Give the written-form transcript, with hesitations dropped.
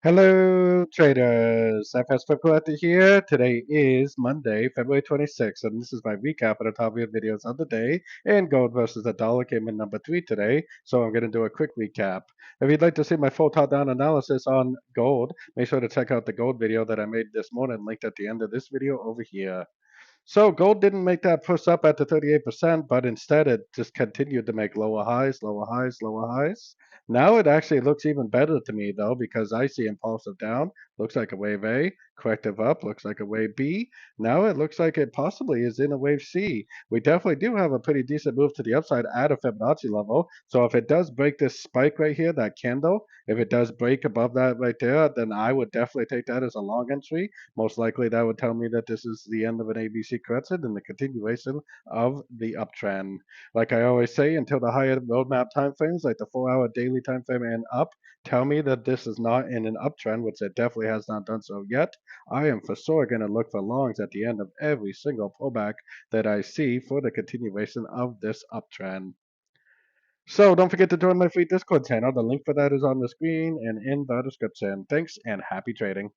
Hello, traders. FX Pip Collector here. Today is Monday, February 26th, and this is my recap of the top videos of the day. And gold versus the dollar came in number 3 today, so I'm going to do a quick recap. If you'd like to see my full top-down analysis on gold, make sure to check out the gold video that I made this morning, linked at the end of this video over here. So gold didn't make that push up at the 38%, but instead it just continued to make lower highs, lower highs, lower highs. Now it actually looks even better to me though, because I see impulsive down, looks like a wave A, corrective up, looks like a wave B. Now it looks like it possibly is in a wave C. We definitely do have a pretty decent move to the upside at a Fibonacci level. So if it does break this spike right here, that candle, if it does break above that right there, then I would definitely take that as a long entry. Most likely that would tell me that this is the end of an ABC correction and the continuation of the uptrend. Like I always say, until the higher roadmap timeframes, like the 4-hour daily time frame and up, tell me that this is not in an uptrend, which it definitely has not done so yet. I am for sure going to look for longs at the end of every single pullback that I see for the continuation of this uptrend. So don't forget to join my free Discord channel. The link for that is on the screen and in the description. Thanks and happy trading.